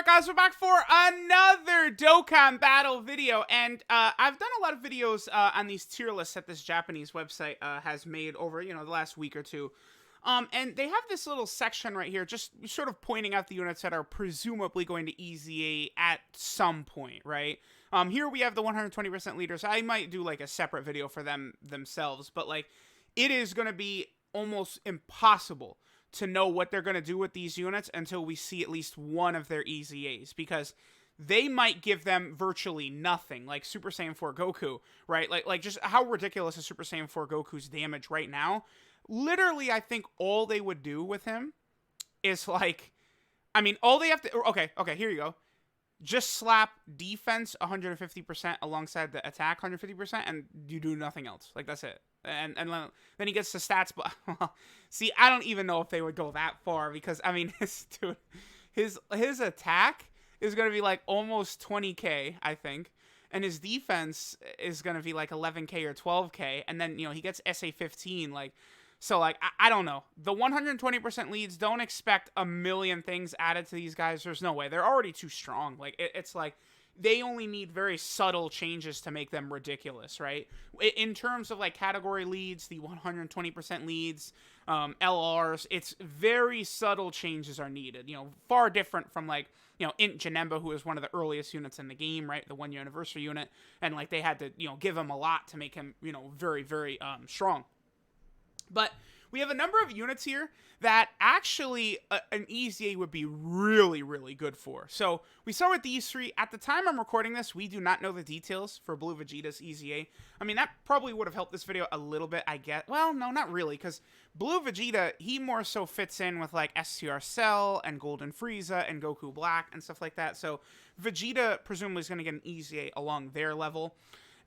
guys? We're back for another Dokkan battle video, and I've done a lot of videos on these tier lists that this Japanese website has made over, the last week or two. And they have this little section right here, just sort of pointing out the units that are presumably going to EZA at some point, right? Here we have the 120% leaders. I might do like a separate video for them themselves, but like it is going to be almost impossible to know what they're going to do with these units until we see at least one of their EZAs, because they might give them virtually nothing, like Super Saiyan 4 Goku, right? Like just how ridiculous is Super Saiyan 4 Goku's damage right now? Literally, I think all they would do with him is like, all they have to, okay, here you go. Just slap defense 150% alongside the attack 150%, and you do nothing else. Like, that's it. And then he gets the stats, but well, see, I don't even know if they would go that far, because his attack is going to be like almost 20k, I think, and his defense is going to be like 11k or 12k, and then he gets SA 15, like. So, like, I don't know. The 120% leads, don't expect a million things added to these guys. There's no way. They're already too strong. Like, it's like they only need very subtle changes to make them ridiculous, right? In terms of, like, category leads, the 120% leads, LRs, it's very subtle changes are needed. Far different from, like, Int Janemba, who is one of the earliest units in the game, right? The 1 year anniversary unit. And, like, they had to, give him a lot to make him, very, very strong. But we have a number of units here that actually an EZA would be really, really good for. So we start with these three. At the time I'm recording this, we do not know the details for Blue Vegeta's EZA. That probably would have helped this video a little bit, I get. Well, no, not really, because Blue Vegeta, he more so fits in with like STR Cell and Golden Frieza and Goku Black and stuff like that. So Vegeta presumably is going to get an EZA along their level.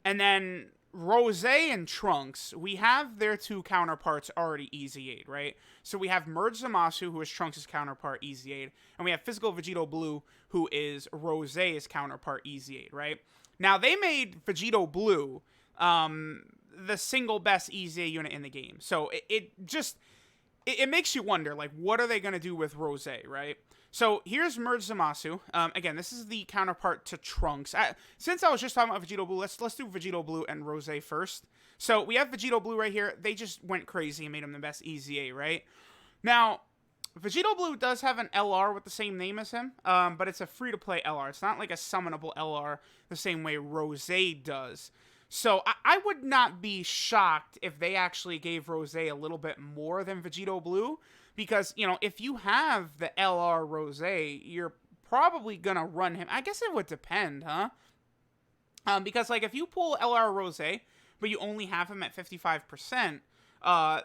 And then Rose and Trunks, we have their two counterparts already EZA'd, right? So we have Merge Zamasu, who is Trunks' counterpart, EZA'd, and we have Physical Vegito Blue, who is Rose's counterpart, EZA'd, right? Now, they made Vegito Blue the single best EZA unit in the game. So it makes you wonder, like, what are they going to do with Rose, right? So here's Merge Zamasu. Again, this is the counterpart to Trunks. Since I was just talking about Vegito Blue, let's do Vegito Blue and Rose first. So we have Vegito Blue right here. They just went crazy and made him the best EZA, right? Now, Vegito Blue does have an LR with the same name as him, but it's a free-to-play LR. It's not like a summonable LR the same way Rose does. So I would not be shocked if they actually gave Rose a little bit more than Vegito Blue. Because, if you have the LR Rose, you're probably going to run him. I guess it would depend, huh? Because, like, if you pull LR Rose, but you only have him at 55%, a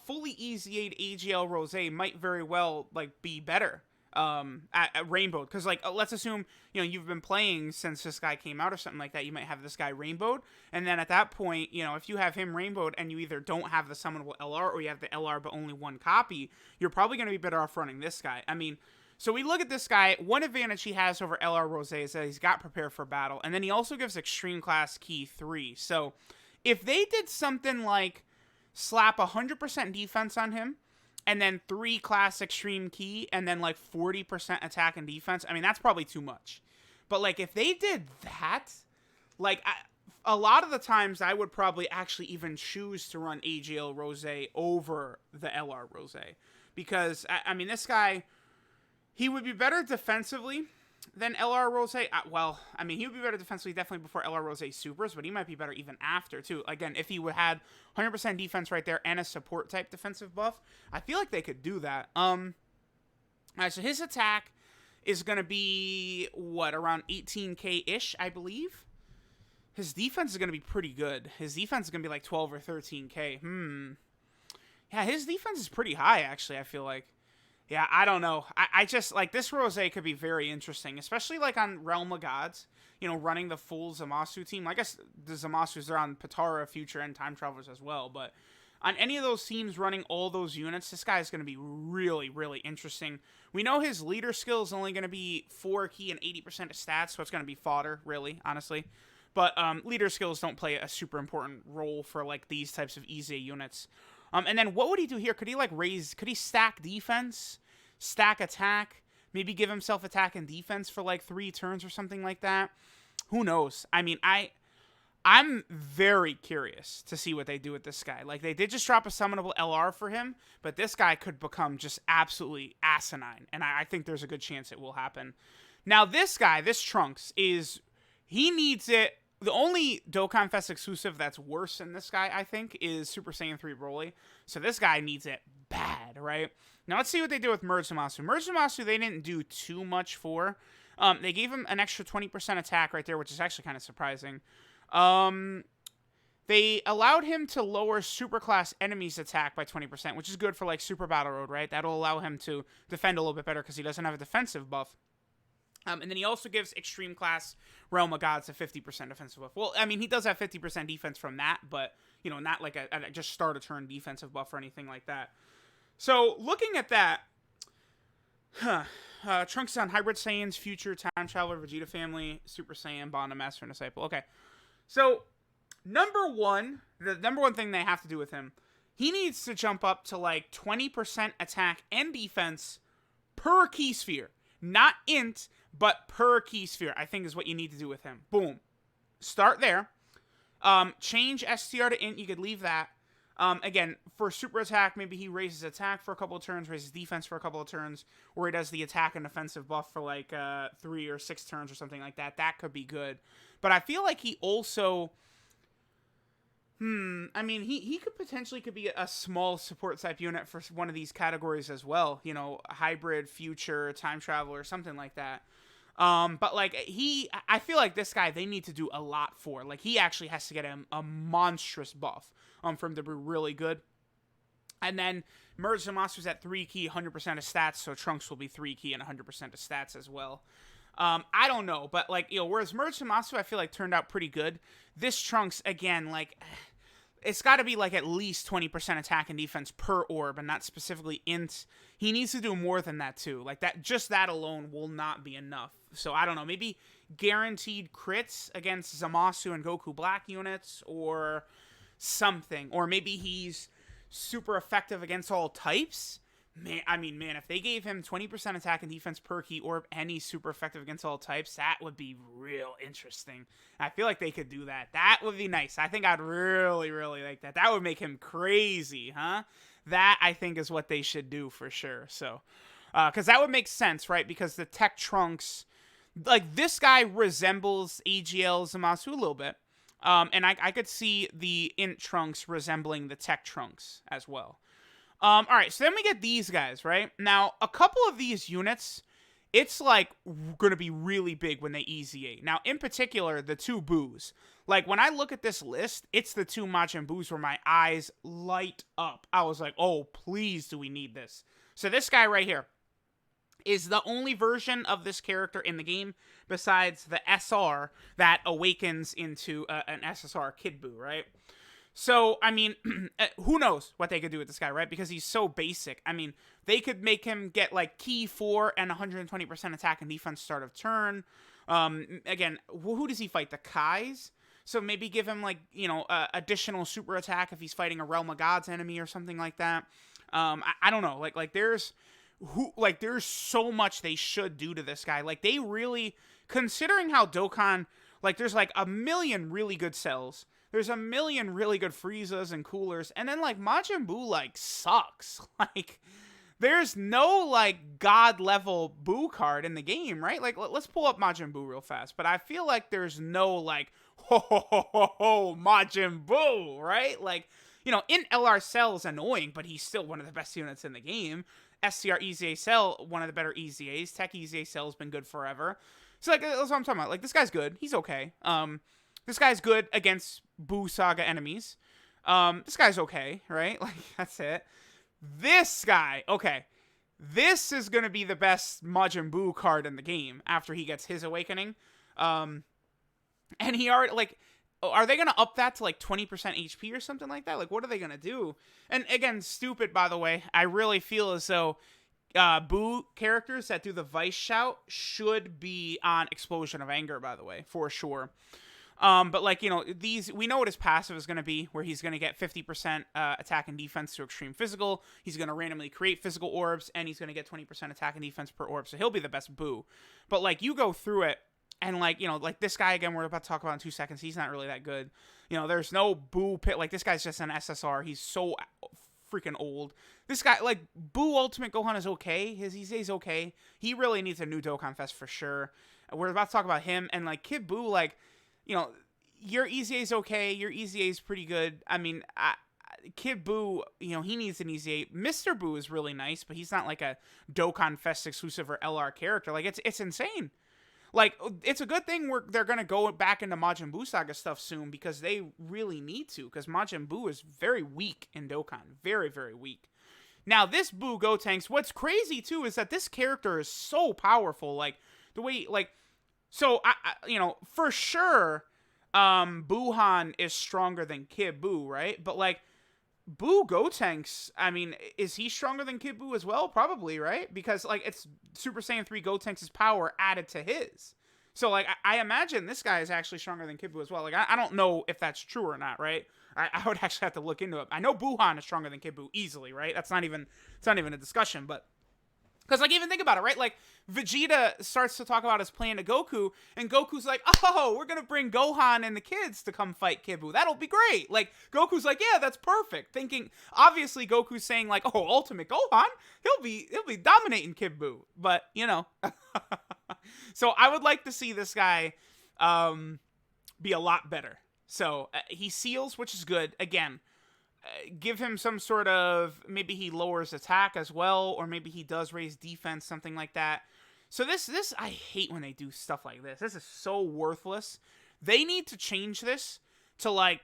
fully EZA'd AGL Rose might very well, like, be better at Rainbowed. Because, like, let's assume, you've been playing since this guy came out or something like that. You might have this guy Rainbowed. And then at that point, if you have him Rainbowed and you either don't have the summonable LR or you have the LR but only one copy, you're probably going to be better off running this guy. So we look at this guy. One advantage he has over LR Rose is that he's got Prepare for Battle. And then he also gives Extreme Class Key 3. So if they did something like slap 100% defense on him, and then 3 class extreme key, and then like 40% attack and defense, that's probably too much. But like if they did that, like a lot of the times I would probably actually even choose to run AGL Rose over the LR Rose. Because, this guy, he would be better defensively than LR Rose. He would be better defensively definitely before LR Rose supers, but he might be better even after, too. Again, if he had 100% defense right there and a support type defensive buff, I feel like they could do that. Alright, so his attack is going to be, around 18k-ish, I believe? His defense is going to be pretty good. His defense is going to be like 12 or 13k. Yeah, his defense is pretty high, actually, I feel like. Yeah, I don't know. I just, like, this Rose could be very interesting, especially, like, on Realm of Gods, running the full Zamasu team. I guess the Zamasus are on Patara, Future, and Time Travelers as well, but on any of those teams running all those units, this guy is going to be really, really interesting. We know his leader skill is only going to be 4 key and 80% of stats, so it's going to be fodder, really, honestly. But leader skills don't play a super important role for, like, these types of EZA units. And then what would he do here? Could he, like, could he stack defense, stack attack, Maybe give himself attack and defense for like 3 turns or something like that. Who knows? I mean, I'm very curious to see what they do with this guy. Like, they did just drop a summonable LR for him, but this guy could become just absolutely asinine, and I think there's a good chance it will happen. Now, this guy, this Trunks, he needs it. The only Dokkan Fest exclusive that's worse than this guy, I think, is Super Saiyan 3 Broly. So this guy needs it bad, right? Now, let's see what they do with Merge Zamasu. Merge Zamasu, they didn't do too much for. They gave him an extra 20% attack right there, which is actually kind of surprising. They allowed him to lower superclass enemies' attack by 20%, which is good for, like, Super Battle Road, right? That'll allow him to defend a little bit better because he doesn't have a defensive buff. And then he also gives Extreme Class Realm of Gods a 50% defensive buff. Well, I mean, he does have 50% defense from that, but, you know, not like a just start a turn defensive buff or anything like that. So, looking at that, Trunks on Hybrid Saiyans, Future, Time Traveler, Vegeta Family, Super Saiyan, Bond, Master, and Disciple. Okay. So, the number one thing they have to do with him, he needs to jump up to like 20% attack and defense per key sphere. Not int, but per key sphere, I think is what you need to do with him. Boom. Start there. Change STR to int, you could leave that. Again, for super attack, maybe he raises attack for a couple of turns, raises defense for a couple of turns, or he does the attack and defensive buff for like 3 or 6 turns or something like that. That could be good. But I feel like he also... I mean, he could potentially be a small support type unit for one of these categories as well. You know, hybrid, future, time traveler, something like that. But like I feel like this guy, they need to do a lot for. Like, he actually has to get a monstrous buff for him to be really good. And then Merge Zamasu's at 3 key, 100% of stats, so Trunks will be 3 key and 100% of stats as well. I don't know, but like, you know, whereas Merge Zamasu I feel like turned out pretty good. This Trunks, again, like, it's got to be like at least 20% attack and defense per orb, and not specifically int. He needs to do more than that too. Like, that, just that alone will not be enough. So I don't know, maybe guaranteed crits against Zamasu and Goku Black units or something, or maybe he's super effective against all types. Man, I mean, man, if they gave him 20% attack and defense per key orb and he's super effective against all types, that would be real interesting. I feel like they could do that. That would be nice. I think I'd really, really like that. That would make him crazy, huh? That, I think, is what they should do for sure. So, because that would make sense, right? Because the Tech Trunks, like, this guy resembles AGL Zamasu a little bit. And I could see the Int Trunks resembling the Tech Trunks as well. Alright, so then we get these guys, right? Now, a couple of these units, it's, like, going to be really big when they EZA. Now, in particular, the 2 Boos. Like, when I look at this list, it's the 2 Majin Boos where my eyes light up. I was like, oh, please do we need this. So this guy right here is the only version of this character in the game besides the SR that awakens into an SSR Kid Buu, right? So, I mean, who knows what they could do with this guy, right? Because he's so basic. I mean, they could make him get, like, key 4 and 120% attack and defense start of turn. Again, who does he fight? The Kais? So maybe give him, like, you know, additional super attack if he's fighting a Realm of Gods enemy or something like that. I don't know. Like there's so much they should do to this guy. Like, they really, considering how Dokkan, like, there's, like, a million really good cells. There's a million really good Friezas and coolers. And then, like, Majin Buu, like, sucks. Like, there's no, like, God-level Buu card in the game, right? Like, let's pull up Majin Buu real fast. But I feel like there's no, like, ho, Majin Buu, right? Like, you know, in LR Cell is annoying, but he's still one of the best units in the game. SCR EZA Cell, one of the better EZAs. Tech EZA Cell has been good forever. So, like, that's what I'm talking about. Like, this guy's good. He's okay. This guy's good against Buu Saga enemies. This guy's okay, right? Like, that's it. This guy, okay. This is going to be the best Majin Buu card in the game after he gets his awakening. And he already, like, are they going to up that to, like, 20% HP or something like that? Like, what are they going to do? And, again, stupid, by the way. I really feel as though Buu characters that do the Vice Shout should be on Explosion of Anger, by the way, for sure. But like, you know, these, we know what his passive is going to be, where he's going to get 50% attack and defense to extreme physical. He's going to randomly create physical orbs, and he's going to get 20% attack and defense per orb. So he'll be the best Buu. But like, you go through it, and like, you know, like this guy again, we're about to talk about in 2 seconds. He's not really that good. You know, there's no Buu pit. Like, this guy's just an SSR. He's so freaking old. This guy, like, Buu Ultimate Gohan is okay. His Ise's okay. He really needs a new Dokkan Fest for sure. We're about to talk about him, and like Kid Buu, like, you know, your EZA's okay. Your EZA's pretty good. I mean, Kid Buu, you know, he needs an EZA. Mr. Buu is really nice, but he's not like a Dokkan Fest exclusive or LR character. Like, it's insane. Like, it's a good thing they're going to go back into Majin Buu Saga stuff soon, because they really need to, because Majin Buu is very weak in Dokkan. Very, very weak. Now, this Buu Gotenks, what's crazy, too, is that this character is so powerful. Like, the way, like, so, you know, for sure, Buuhan is stronger than Kid Buu, right? But, like, Buu Gotenks, I mean, is he stronger than Kid Buu as well? Probably, right? Because, like, it's Super Saiyan 3 Gotenks' power added to his. So, like, I imagine this guy is actually stronger than Kid Buu as well. Like, I don't know if that's true or not, right? I would actually have to look into it. I know Buuhan is stronger than Kid Buu easily, right? It's not even a discussion, but... Because, like, even think about it, right? Like, Vegeta starts to talk about his plan to Goku, and Goku's like, oh, we're going to bring Gohan and the kids to come fight Kid Buu. That'll be great. Like, Goku's like, yeah, that's perfect. Thinking, obviously, Goku's saying, like, oh, Ultimate Gohan, he'll be dominating Kid Buu. But, you know. So, I would like to see this guy be a lot better. So, he seals, which is good. Again, give him some sort of, maybe he lowers attack as well, or maybe he does raise defense, something like that. So this I hate when they do stuff like this. This is so worthless. They need to change this to, like,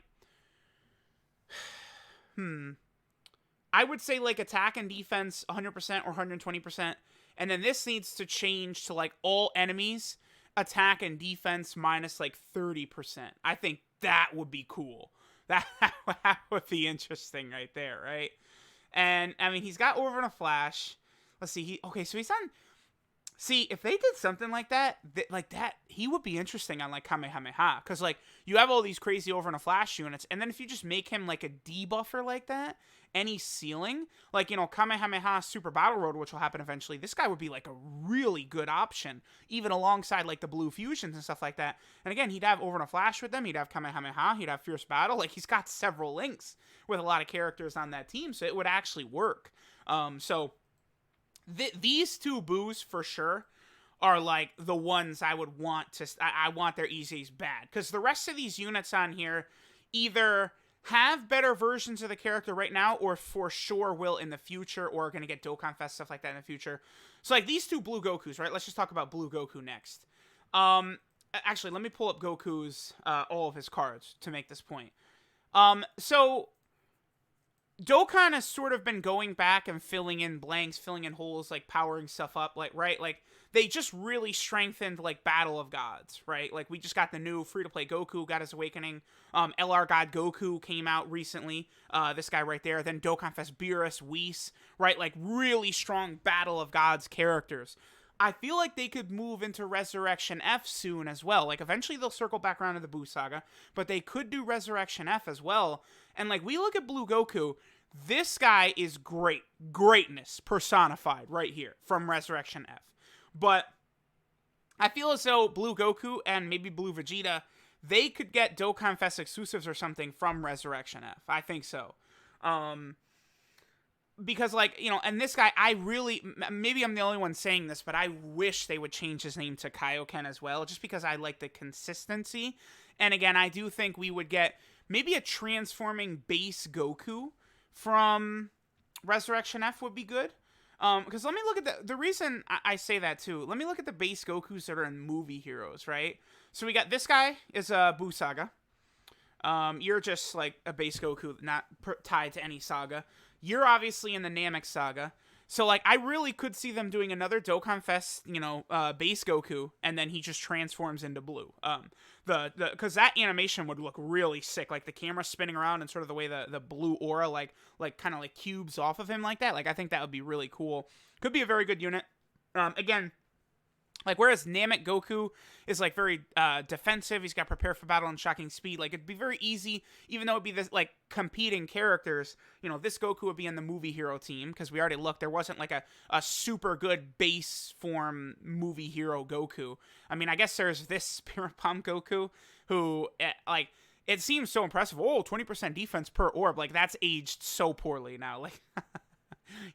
I would say, like, attack and defense 100% or 120%, and then this needs to change to, like, all enemies attack and defense minus, like, 30%. I think that would be cool. That would be interesting right there, right? And, I mean, he's got Over in a Flash. Let's see. So he's on... See, if they did something like that, he would be interesting on, like, Kamehameha. Because, like, you have all these crazy Over in a Flash units, and then if you just make him, like, a debuffer like that, any ceiling, like, you know, Kamehameha Super Battle Road, which will happen eventually, this guy would be, like, a really good option, even alongside, like, the Blue Fusions and stuff like that. And again, he'd have Over in a Flash with them, he'd have Kamehameha, he'd have Fierce Battle, like, he's got several links with a lot of characters on that team, so it would actually work. These two Boos, for sure, are, like, the ones I would want to... I want their EZs bad. Because the rest of these units on here either have better versions of the character right now, or for sure will in the future, or are going to get Dokkan Fest, stuff like that in the future. So, like, these two Blue Gokus, right? Let's just talk about Blue Goku next. Actually, let me pull up Goku's... all of his cards to make this point. So... Dokkan has sort of been going back and filling in blanks, filling in holes, like, powering stuff up, like, right? Like, they just really strengthened, like, Battle of Gods, right? Like, we just got the new free-to-play Goku, got his awakening. LR God Goku came out recently. This guy right there. Then Dokkan Fest Beerus, Whis, right? Like, really strong Battle of Gods characters. I feel like they could move into Resurrection F soon as well. Like, eventually they'll circle back around to the Buu Saga, but they could do Resurrection F as well. And, like, we look at Blue Goku, this guy is great. Greatness personified right here from Resurrection F. But I feel as though Blue Goku and maybe Blue Vegeta, they could get Dokkan Fest exclusives or something from Resurrection F. I think so. Because, like, you know, and this guy, I really, maybe I'm the only one saying this, but I wish they would change his name to Kaioken as well, just because I like the consistency. And again, I do think we would get maybe a transforming base Goku from Resurrection F would be good. Because let me look at the reason I say that too, let me look at the base Gokus that are in movie heroes, right? So we got this guy is a Buu Saga. You're just like a base Goku, not tied to any saga. You're obviously in the Namek Saga. So, like, I really could see them doing another Dokkan Fest, you know, base Goku, and then he just transforms into Blue. Because that animation would look really sick, like the camera spinning around and sort of the way the blue aura, like kind of like cubes off of him like that. Like, I think that would be really cool. Could be a very good unit. Again, Like, whereas Namek Goku is, like, very defensive, he's got prepare for battle and shocking speed, like, it'd be very easy, even though it'd be this, like, competing characters, you know, this Goku would be in the movie hero team, because we already looked, there wasn't, like, a super good base form movie hero Goku. I mean, I guess there's this Spirit Bomb Goku, who, like, it seems so impressive. Oh, 20% defense per orb, like, that's aged so poorly now, like...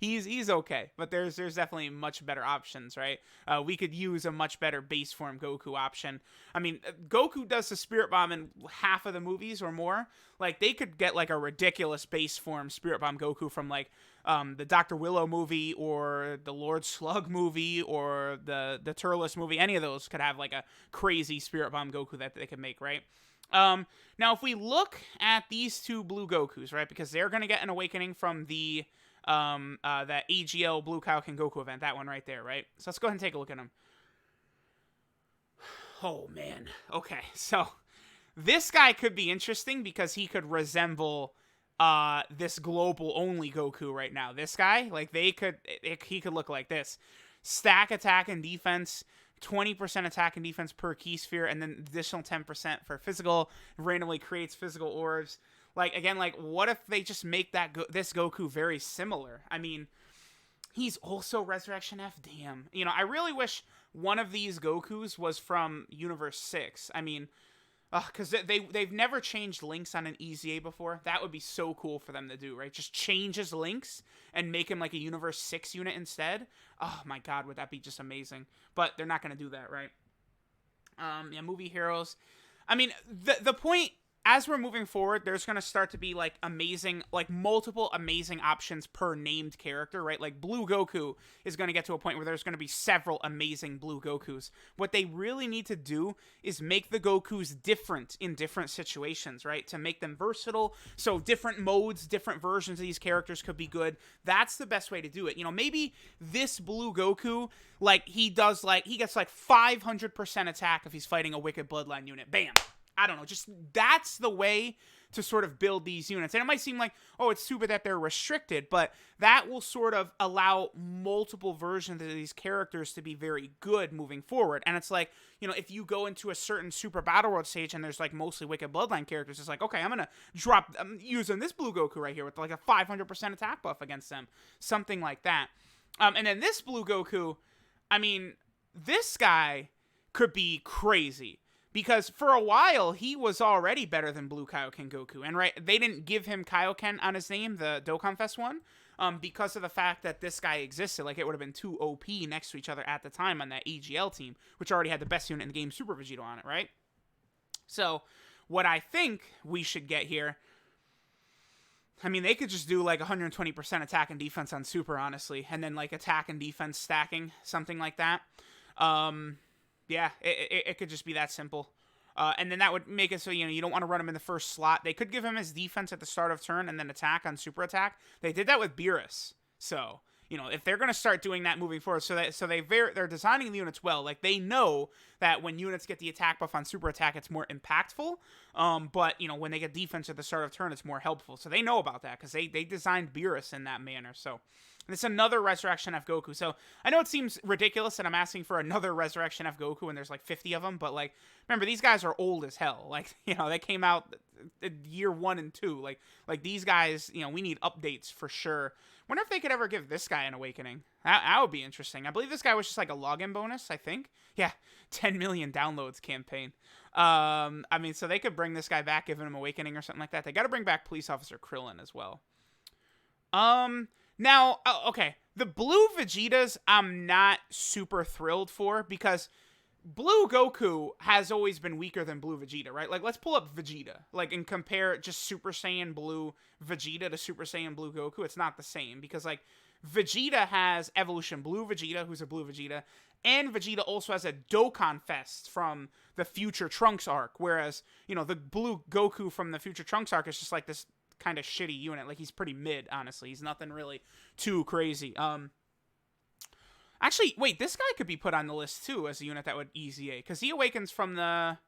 He's okay, but there's definitely much better options, right? We could use a much better base form Goku option. I mean, Goku does the Spirit Bomb in half of the movies or more. Like, they could get, like, a ridiculous base form Spirit Bomb Goku from, like, the Dr. Willow movie or the Lord Slug movie or the Turles movie. Any of those could have, like, a crazy Spirit Bomb Goku that they could make, right? Now, if we look at these two Blue Gokus, right, because they're going to get an awakening from the... that AGL Blue Kaioken Goku event, that one right there, right? So let's go ahead and take a look at him. Oh, man. Okay, so this guy could be interesting because he could resemble this global-only Goku right now. This guy, like, he could look like this. Stack attack and defense, 20% attack and defense per key sphere, and then additional 10% for physical, randomly creates physical orbs. Like, again, like, what if they just make this Goku very similar? I mean, he's also Resurrection F. Damn. You know, I really wish one of these Gokus was from Universe 6. I mean, because they've never changed links on an EZA before. That would be so cool for them to do, right? Just change his links and make him like a Universe 6 unit instead. Oh, my God, would that be just amazing? But they're not going to do that, right? Yeah, movie heroes. I mean, the point... As we're moving forward, there's going to start to be, like, amazing, like, multiple amazing options per named character, right? Like, Blue Goku is going to get to a point where there's going to be several amazing Blue Gokus. What they really need to do is make the Gokus different in different situations, right? To make them versatile. So different modes, different versions of these characters could be good. That's the best way to do it. You know, maybe this Blue Goku, like, he gets, like, 500% attack if he's fighting a Wicked Bloodline unit. Bam! I don't know, just that's the way to sort of build these units. And it might seem like, oh, it's stupid that they're restricted, but that will sort of allow multiple versions of these characters to be very good moving forward. And it's like, you know, if you go into a certain Super Battle World stage and there's like mostly Wicked Bloodline characters, it's like, okay, I'm using this Blue Goku right here with like a 500% attack buff against them. Something like that. And then this Blue Goku, I mean, this guy could be crazy. Because for a while, he was already better than Blue Kaioken Goku. And right, they didn't give him Kaioken on his name, the Dokkan Fest one, because of the fact that this guy existed. Like, it would have been too OP next to each other at the time on that AGL team, which already had the best unit in the game, Super Vegeta, on it, right? So, what I think we should get here... I mean, they could just do, like, 120% attack and defense on Super, honestly. And then, like, attack and defense stacking, something like that. Yeah, it could just be that simple. And then that would make it so, you know, you don't want to run him in the first slot. They could give him his defense at the start of turn and then attack on super attack. They did that with Beerus. So, you know, if they're going to start doing that moving forward, they're designing the units well. Like, they know that when units get the attack buff on super attack, it's more impactful. But, you know, when they get defense at the start of turn, it's more helpful. So they know about that because they designed Beerus in that manner. So... And it's another Resurrection F Goku. So I know it seems ridiculous that I'm asking for another Resurrection F Goku and there's like 50 of them, but like, remember, these guys are old as hell. Like, you know, they came out year 1 and 2. Like these guys, you know, we need updates for sure. Wonder if they could ever give this guy an awakening. That would be interesting. I believe this guy was just like a login bonus, I think. Yeah, 10 million downloads campaign. I mean, so they could bring this guy back, give him an awakening or something like that. They got to bring back Police Officer Krillin as well. Now, okay, the Blue Vegetas I'm not super thrilled for because Blue Goku has always been weaker than Blue Vegeta, right? Like, let's pull up Vegeta, like, and compare just Super Saiyan Blue Vegeta to Super Saiyan Blue Goku. It's not the same because, like, Vegeta has Evolution Blue Vegeta, who's a Blue Vegeta, and Vegeta also has a Dokkan Fest from the Future Trunks arc, whereas, you know, the Blue Goku from the Future Trunks arc is just like this kind of shitty unit. Like, he's pretty mid, honestly. He's nothing really too crazy. Actually, wait, this guy could be put on the list too as a unit that would EZA, because he awakens from the...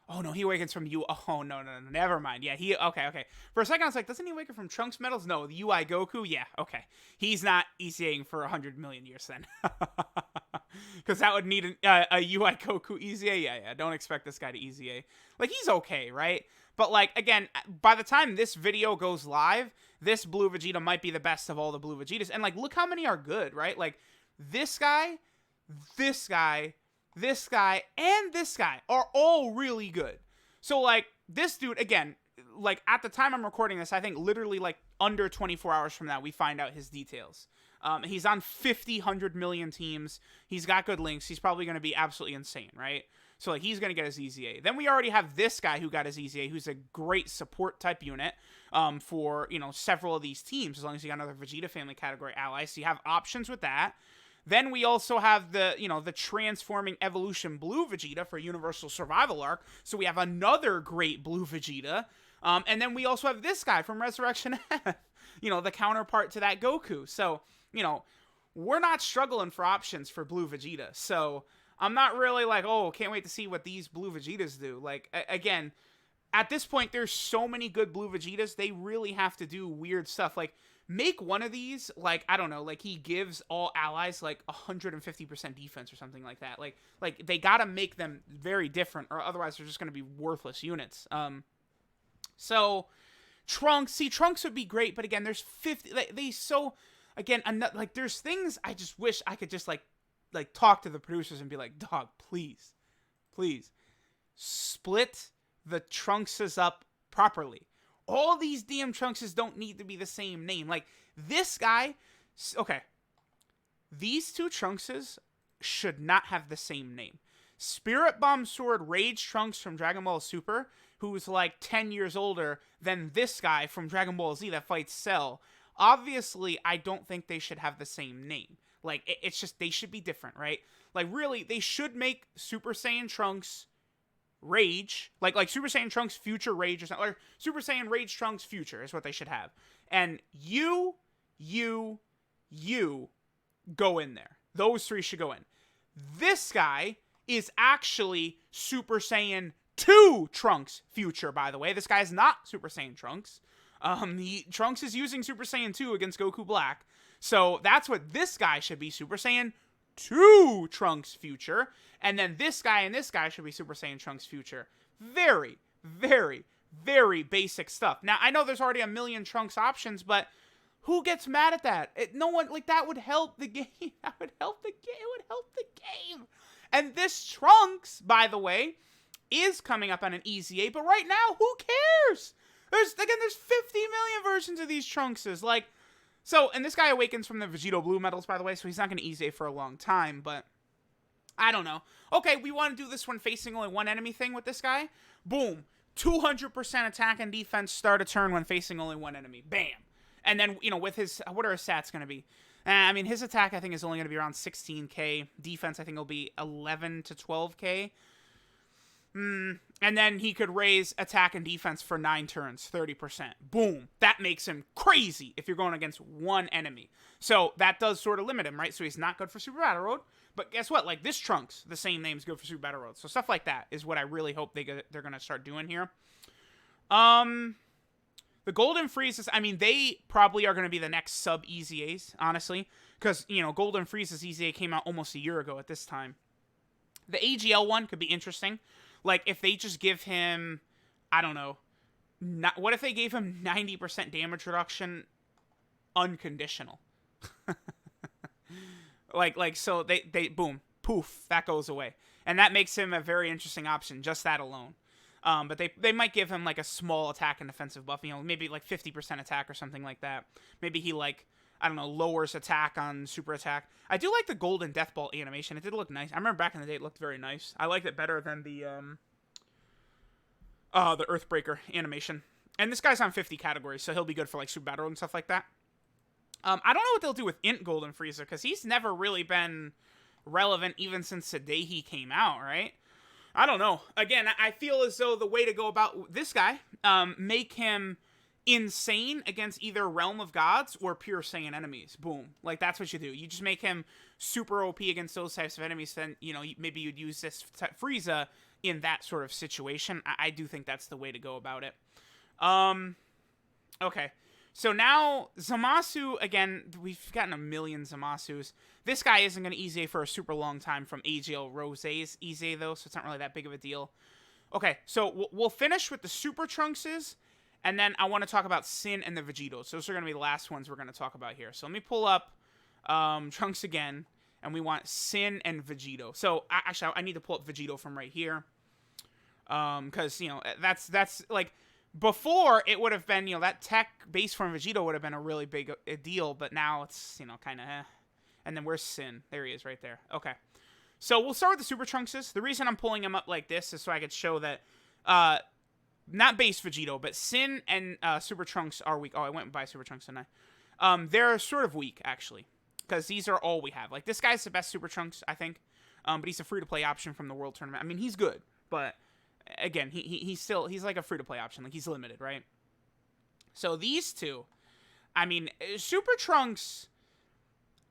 Oh, no, he awakens from U... Oh, no, never mind. Yeah, okay. For a second, I was like, doesn't he awaken from Trunks medals? No, the UI Goku? Yeah, okay. He's not EZAing for 100 million years then. Because that would need a UI Goku EZA. Yeah. Don't expect this guy to EZA. Like, he's okay, right? But, like, again, by the time this video goes live, this Blue Vegeta might be the best of all the Blue Vegetas. And, like, look how many are good, right? Like, this guy, this guy, this guy, and this guy are all really good. So, like, this dude, again, like, at the time I'm recording this, I think literally, like, under 24 hours from now, we find out his details. He's on 100 million teams. He's got good links. He's probably going to be absolutely insane, right? So, like, he's going to get his EZA. Then we already have this guy who got his EZA, who's a great support type unit for, you know, several of these teams, as long as you got another Vegeta family category ally. So you have options with that. Then we also have the, you know, the transforming evolution Blue Vegeta for Universal Survival Arc. So we have another great Blue Vegeta. And then we also have this guy from Resurrection F, you know, the counterpart to that Goku. So, you know, we're not struggling for options for Blue Vegeta. So I'm not really like, oh, can't wait to see what these Blue Vegetas do. Like, again, at this point, there's so many good Blue Vegetas, they really have to do weird stuff. Like, make one of these, like, I don't know, like, he gives all allies, like, 150% defense or something like that. Like they gotta make them very different, or otherwise they're just gonna be worthless units. So, Trunks would be great, but again, there's 50, like, there's things I just wish I could just, like, talk to the producers and be like, dog, please, split the Trunkses up properly. All these damn Trunkses don't need to be the same name. Like, this guy, okay, these two Trunkses should not have the same name. Spirit Bomb Sword Rage Trunks from Dragon Ball Super, who's like 10 years older than this guy from Dragon Ball Z that fights Cell. Obviously, I don't think they should have the same name. Like, it's just, they should be different, right? Like, really, they should make Super Saiyan Trunks Rage, like Super Saiyan Trunks Future Rage or something, or Super Saiyan Rage Trunks Future is what they should have. And you go in there. Those three should go in. This guy is actually Super Saiyan 2 Trunks Future, by the way. This guy is not Super Saiyan Trunks. Trunks is using Super Saiyan 2 against Goku Black. So that's what this guy should be, Super Saiyan 2 Trunks Future. And then this guy and this guy should be Super Saiyan Trunks Future. Very, very, very basic stuff. Now, I know there's already a million Trunks options, but who gets mad at that? No one, like, that would help the game. That would help the game. It would help the game. And this Trunks, by the way, is coming up on an EZA, but right now, who cares? There's 50 million versions of these Trunkses. Like, so, and this guy awakens from the Vegito Blue medals, by the way, so he's not going to EZA for a long time, but I don't know. Okay, we want to do this one facing only one enemy thing with this guy. Boom. 200% attack and defense start a turn when facing only one enemy. Bam. And then, you know, with his, what are his stats going to be? I mean, his attack, I think, is only going to be around 16k. Defense, I think, will be 11 to 12k. And then he could raise attack and defense for 9 turns, 30%. Boom. That makes him crazy if you're going against one enemy. So that does sort of limit him, right? So he's not good for Super Battle Road. But guess what? Like, this Trunks, the same name's good for Super Battle Road. So stuff like that is what I really hope they're going to start doing here. The Golden Freezes, I mean, they probably are going to be the next SUB-EZAs, honestly. Because, you know, Golden Freezes EZA came out almost a year ago at this time. The AGL one could be interesting. Like, if they just give him, I don't know, what if they gave him 90% damage reduction unconditional? like, so they, boom, poof, that goes away. And that makes him a very interesting option, just that alone. But they might give him, like, a small attack and defensive buff, you know, maybe, like, 50% attack or something like that. Maybe he, like, I don't know, lowers attack on super attack. I do like the Golden Death Ball animation. It did look nice. I remember back in the day it looked very nice. I liked it better than the Earthbreaker animation. And this guy's on 50 categories, so he'll be good for, like, Super Battle and stuff like that. I don't know what they'll do with Int Golden Frieza, because he's never really been relevant even since the day he came out, right? I don't know. Again, I feel as though the way to go about this guy, make him insane against either Realm of Gods or pure Saiyan enemies. Boom. Like, that's what you do. You just make him super OP against those types of enemies, then, you know, maybe you'd use this Frieza in that sort of situation. I do think that's the way to go about it. Okay. So now, Zamasu, again, we've gotten a million Zamasus. This guy isn't going to EZA for a super long time from AGL Rose's EZA, though, so it's not really that big of a deal. Okay, so we'll finish with the Super Trunkses, and then I want to talk about Sin and the Vegetos. Those are going to be the last ones we're going to talk about here. So let me pull up Trunks again, and we want Sin and Vegeto. So, actually, I need to pull up Vegeto from right here, because, you know, that's, like, before, it would have been, you know, that tech base form Vegeta would have been a really big deal, but now it's, you know, kind of And then where's Sin? There he is right there. Okay. So we'll start with the Super Trunkses. The reason I'm pulling him up like this is so I could show that, not base Vegito, but Sin and Super Trunks are weak. Oh, I went and buy Super Trunks, didn't I? They're sort of weak, actually, because these are all we have. Like, this guy's the best Super Trunks, I think, but he's a free-to-play option from the World Tournament. I mean, he's good, but... Again, he's like a free-to-play option. Like, he's limited, right? So these two, I mean, Super Trunks,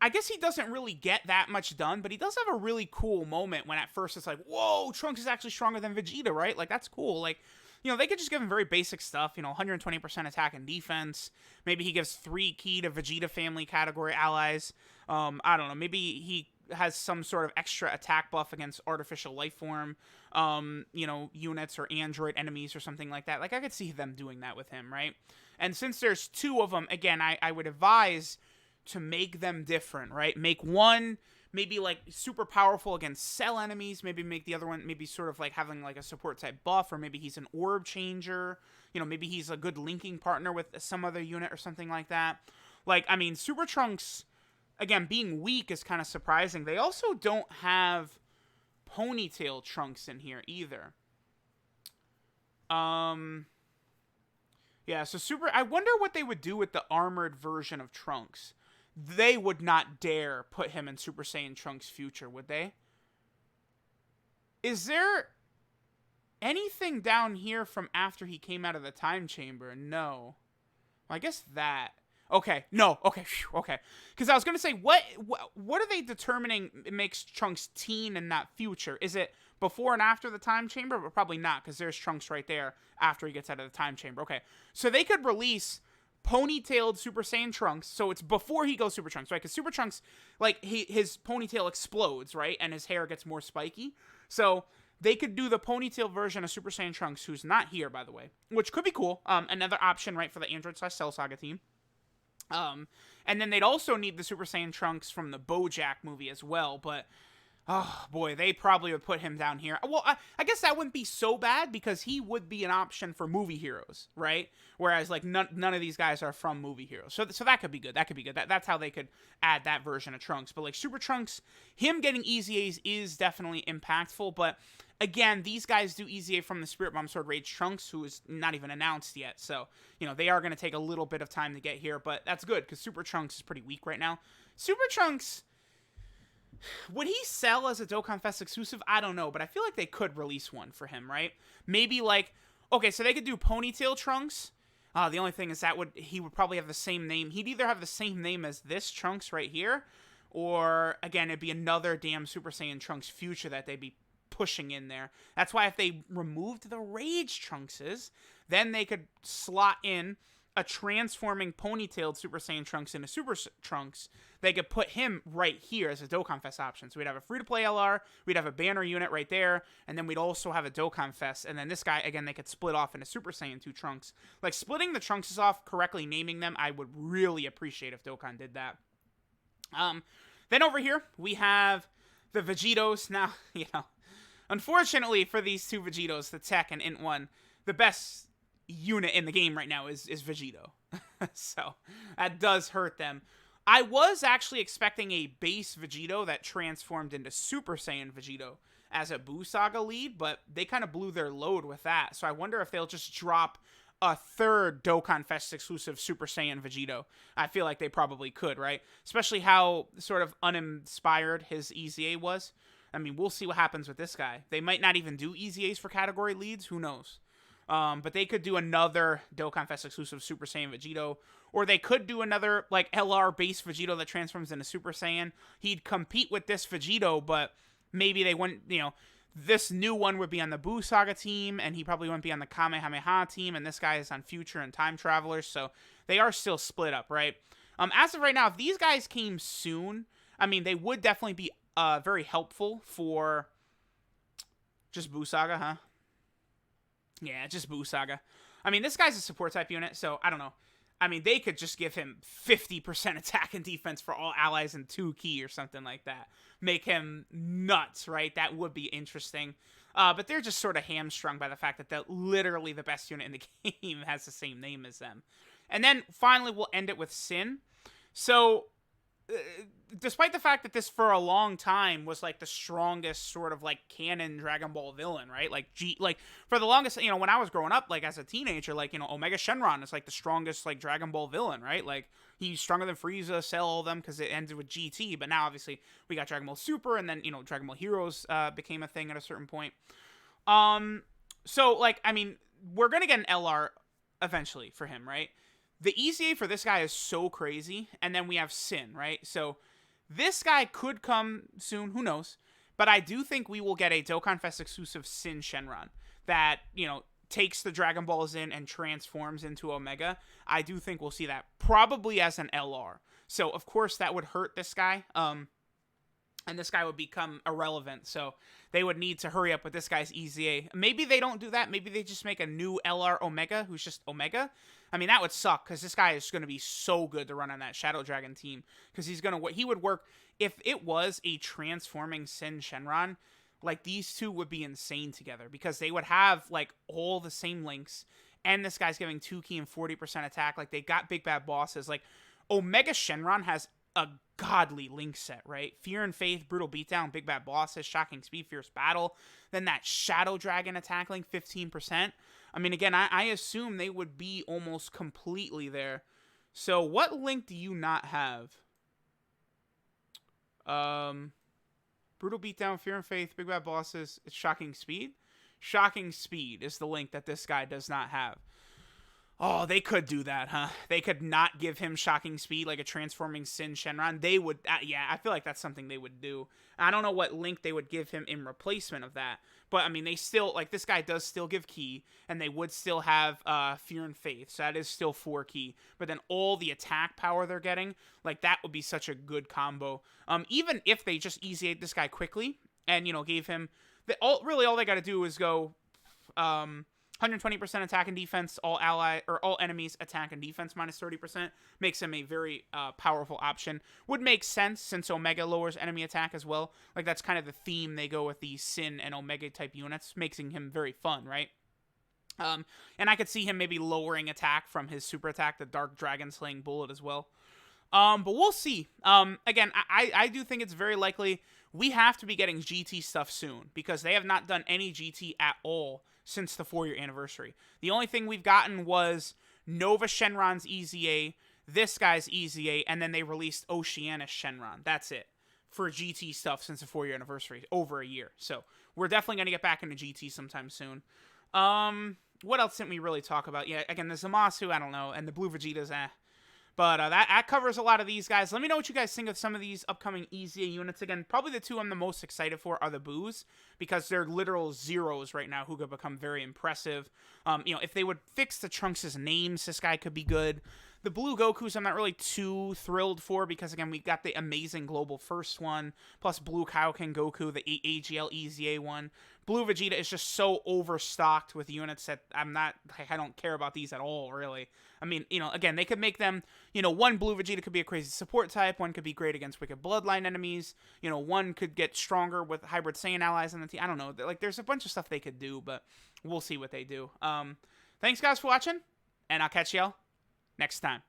I guess he doesn't really get that much done, but he does have a really cool moment when at first it's like, whoa, Trunks is actually stronger than Vegeta, right? Like, that's cool. Like, you know, they could just give him very basic stuff, you know, 120% attack and defense. Maybe he gives 3 key to Vegeta family category allies. I don't know. Maybe he has some sort of extra attack buff against artificial life form, you know, units or android enemies or something like that. Like, I could see them doing that with him, right? And since there's 2 of them, again, I would advise to make them different, right? Make one maybe, like, super powerful against cell enemies. Maybe make the other one maybe sort of, like, having, like, a support type buff, or maybe he's an orb changer. You know, maybe he's a good linking partner with some other unit or something like that. Like, I mean, Super Trunks... Again, being weak is kind of surprising. They also don't have Ponytail Trunks in here either. Yeah, so I wonder what they would do with the armored version of Trunks. They would not dare put him in Super Saiyan Trunks Future, would they? Is there anything down here from after he came out of the time chamber? No. Well, I guess that... Okay, no, okay, phew, okay. Because I was going to say, what are they determining makes Trunks teen and not future? Is it before and after the time chamber? But probably not, because there's Trunks right there after he gets out of the time chamber. Okay, so they could release ponytailed Super Saiyan Trunks, so it's before he goes Super Trunks, right? Because Super Trunks, like, his ponytail explodes, right? And his hair gets more spiky. So... They could do the ponytail version of Super Saiyan Trunks, who's not here, by the way, which could be cool. Another option, right, for the Android/Cell Saga team. And then they'd also need the Super Saiyan Trunks from the BoJack movie as well, but, oh boy, they probably would put him down here. Well, I guess that wouldn't be so bad, because he would be an option for movie heroes, right? Whereas, like, none of these guys are from movie heroes. So that could be good. That could be good. That's how they could add that version of Trunks. But, like, Super Trunks, him getting EZAs is definitely impactful, but... Again, these guys do EZA from the Spirit Bomb Sword Rage Trunks, who is not even announced yet. So, you know, they are going to take a little bit of time to get here, but that's good, because Super Trunks is pretty weak right now. Super Trunks, would he sell as a Dokkan Fest exclusive? I don't know, but I feel like they could release one for him, right? Maybe, like, okay, so they could do Ponytail Trunks. The only thing is that he would probably have the same name. He'd either have the same name as this Trunks right here, or, again, it'd be another damn Super Saiyan Trunks Future that they'd be pushing in there. That's why if they removed the Rage Trunkses, then they could slot in a transforming ponytailed Super Saiyan Trunks into Super Trunks. They could put him right here as a Dokkan Fest option. So we'd have a free-to-play LR, we'd have a banner unit right there, and then we'd also have a Dokkan Fest. And then this guy, again, they could split off into Super Saiyan 2 Trunks. Like, splitting the Trunkses off, correctly naming them, I would really appreciate if Dokkan did that. Then over here, we have the Vegetos. Now, you know, unfortunately for these 2 Vegetos, the Tech and Int 1, the best unit in the game right now is Vegeto. So, that does hurt them. I was actually expecting a base Vegeto that transformed into Super Saiyan Vegeto as a Buu Saga lead, but they kind of blew their load with that. So I wonder if they'll just drop a 3rd Dokkan Fest exclusive Super Saiyan Vegeto. I feel like they probably could, right? Especially how sort of uninspired his EZA was. I mean, we'll see what happens with this guy. They might not even do EZAs for category leads. Who knows? But they could do another Dokkan Fest exclusive Super Saiyan Vegeto. Or they could do another, like, LR base Vegeto that transforms into Super Saiyan. He'd compete with this Vegeto, but maybe they wouldn't, you know, this new one would be on the Buu Saga team, and he probably wouldn't be on the Kamehameha team, and this guy is on Future and Time Travelers, so they are still split up, right? As of right now, if these guys came soon, I mean, they would definitely be very helpful for just Buu Saga, huh? Yeah, just Buu Saga. I mean, this guy's a support type unit, so I don't know. I mean, they could just give him 50% attack and defense for all allies and 2 key or something like that. Make him nuts, right? That would be interesting. But they're just sort of hamstrung by the fact that literally the best unit in the game has the same name as them. And then finally, we'll end it with Sin. So, despite the fact that this for a long time was like the strongest sort of like canon Dragon Ball villain, right? Like for the longest, you know, when I was growing up, like as a teenager, like, you know, Omega Shenron is like the strongest like Dragon Ball villain, right? Like he's stronger than Frieza, Cell, all of them, because it ended with GT. But now obviously we got Dragon Ball Super, and then, you know, Dragon Ball Heroes became a thing at a certain point. So like, I mean, we're gonna get an LR eventually for him, right? The EZA for this guy is so crazy, and then we have Sin, right? So this guy could come soon, who knows? But I do think we will get a Dokkan Fest exclusive Sin Shenron that, you know, takes the Dragon Balls in and transforms into Omega. I do think we'll see that, probably as an LR. So, of course, that would hurt this guy, and this guy would become irrelevant. So they would need to hurry up with this guy's EZA. Maybe they don't do that. Maybe they just make a new LR Omega who's just Omega. I mean, that would suck, because this guy is going to be so good to run on that Shadow Dragon team, because he would work, if it was a transforming Sin Shenron, like, these two would be insane together, because they would have, like, all the same links, and this guy's giving 2 key and 40% attack. Like, they got big bad bosses. Like, Omega Shenron has a godly link set, right? Fear and Faith, Brutal Beatdown, Big Bad Bosses, Shocking Speed, Fierce Battle, then that Shadow Dragon attack link, 15%. I mean, again, I assume they would be almost completely there. So, what link do you not have? Brutal Beatdown, Fear and Faith, Big Bad Bosses, it's Shocking Speed? Shocking Speed is the link that this guy does not have. Oh, they could do that, huh? They could not give him Shocking Speed, like a transforming Sin Shenron. They would, yeah, I feel like that's something they would do. I don't know what link they would give him in replacement of that. But, I mean, they still, like, this guy does still give key, and they would still have Fear and Faith. So that is still 4 key. But then all the attack power they're getting, like, that would be such a good combo. Even if they just EZA'd this guy quickly and, you know, gave him, really all they got to do is go 120% attack and defense, all enemies attack and defense minus 30%, makes him a very powerful option. Would make sense, since Omega lowers enemy attack as well. Like, that's kind of the theme they go with the Sin and Omega type units, making him very fun, right? And I could see him maybe lowering attack from his super attack, the Dark Dragon Slaying Bullet, as well. But we'll see. Again, I do think it's very likely we have to be getting GT stuff soon, because they have not done any GT at all since the 4-year anniversary. The only thing we've gotten was Nova Shenron's EZA, this guy's EZA, and then they released Oceanus Shenron. That's it for GT stuff since the 4-year anniversary, over a year. So we're definitely going to get back into GT sometime soon. What else didn't we really talk about? Yeah, again, the Zamasu, I don't know, and the Blue Vegetas, But that covers a lot of these guys. Let me know what you guys think of some of these upcoming EZA units. Again, probably the two I'm the most excited for are the Boos, because they're literal zeros right now who could become very impressive. You know, if they would fix the Trunks' names, this guy could be good. The Blue Gokus I'm not really too thrilled for, because, again, we've got the amazing Global First one, plus Blue Kaioken Goku, the AGL EZA one. Blue Vegeta is just so overstocked with units that I don't care about these at all, really. I mean, you know, again, they could make them, you know, one Blue Vegeta could be a crazy support type, one could be great against Wicked Bloodline enemies, you know, one could get stronger with Hybrid Saiyan allies on the team. I don't know, like, there's a bunch of stuff they could do, but we'll see what they do. Thanks, guys, for watching, and I'll catch y'all next time.